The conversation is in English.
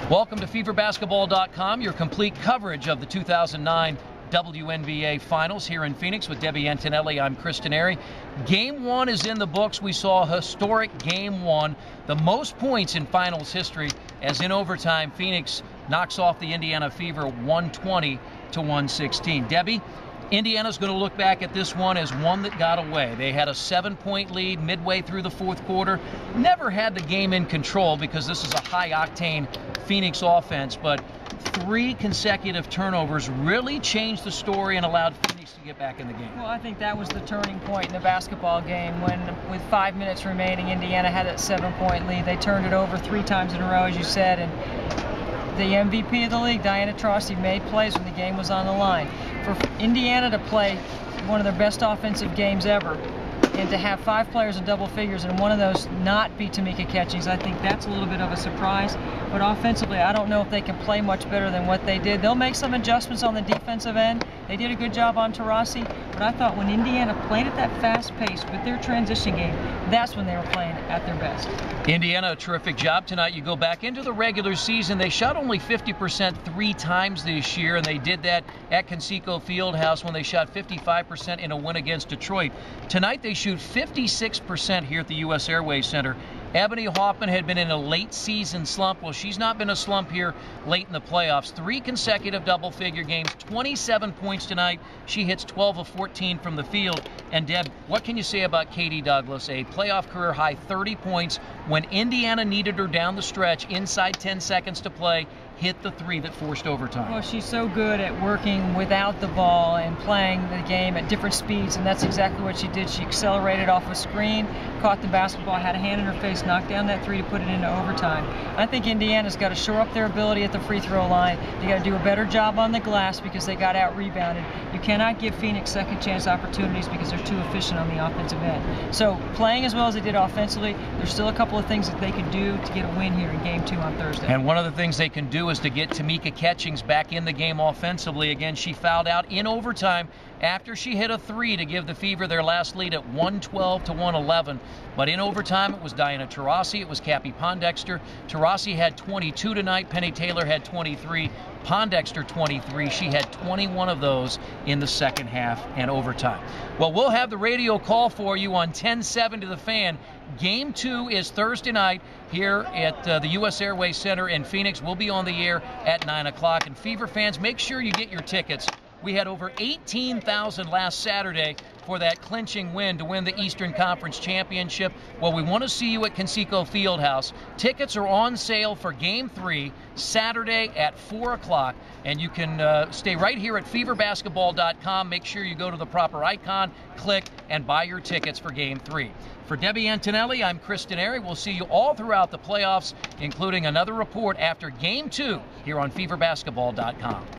Welcome to FeverBasketball.com, your complete coverage of the 2009 WNBA Finals here in Phoenix with Debbie Antonelli. I'm Chris Denari. Game 1 is in the books. We saw a historic Game 1, the most points in Finals history, as in overtime, Phoenix knocks off the Indiana Fever 120-116. Debbie, Indiana's going to look back at this one as one that got away. They had a 7-point lead midway through the fourth quarter. Never had the game in control because this is a high-octane Phoenix offense, but 3 consecutive turnovers really changed the story and allowed Phoenix to get back in the game. Well, I think that was the turning point in the basketball game when, with 5 minutes remaining, Indiana had that 7-point lead. They turned it over 3 times in a row, as you said, and the MVP of the league, Diana Taurasi, made plays when the game was on the line. For Indiana to play one of their best offensive games ever, and to have 5 players in double figures and one of those not be Tamika Catchings, I think that's a little bit of a surprise. But offensively, I don't know if they can play much better than what they did. They'll make some adjustments on the defensive end. They did a good job on Taurasi, but I thought when Indiana played at that fast pace with their transition game, that's when they were playing at their best. Indiana, a terrific job tonight. You go back into the regular season, they shot only 50% 3 times this year, and they did that at Conseco Fieldhouse when they shot 55% in a win against Detroit. Tonight they shoot 56% here at the U.S. Airways Center. Ebony Hoffman had been in a late season slump. Well, she's not been a slump here late in the playoffs. 3 consecutive double-figure games, 27 points tonight. She hits 12 of 14 from the field. And Deb, what can you say about Katie Douglas? A playoff career high 30 points when Indiana needed her down the stretch, inside 10 seconds to play, hit the 3 that forced overtime. Well, she's so good at working without the ball and playing the game at different speeds, and that's exactly what she did. She accelerated off a screen, caught the basketball, had a hand in her face, knocked down that 3 to put it into overtime. I think Indiana's got to shore up their ability at the free throw line. They got to do a better job on the glass because they got out rebounded. You cannot give Phoenix second chance opportunities because they're too efficient on the offensive end. So playing as well as they did offensively, there's still a couple of things that they could do to get a win here in Game 2 on Thursday. And one of the things they can do is to get Tamika Catchings back in the game offensively. Again, she fouled out in overtime after she hit a 3 to give the Fever their last lead at 112-111. But in overtime, it was Diana Taurasi, it was Cappie Pondexter. Taurasi had 22 tonight. Penny Taylor had 23. Pondexter 23. She had 21 of those in the second half and overtime. Well, we'll have the radio call for you on 10-7 to the Fan. Game 2 is Thursday night here at the U.S. Airways Center in Phoenix. We'll be on the air at 9 o'clock. And Fever fans, make sure you get your tickets. We had over 18,000 last Saturday for that clinching win to win the Eastern Conference Championship. Well, we want to see you at Conseco Fieldhouse. Tickets are on sale for Game 3, Saturday at 4 o'clock. And you can stay right here at FeverBasketball.com. Make sure you go to the proper icon, click, and buy your tickets for Game 3. For Debbie Antonelli, I'm Chris Denari. We'll see you all throughout the playoffs, including another report after Game 2 here on FeverBasketball.com.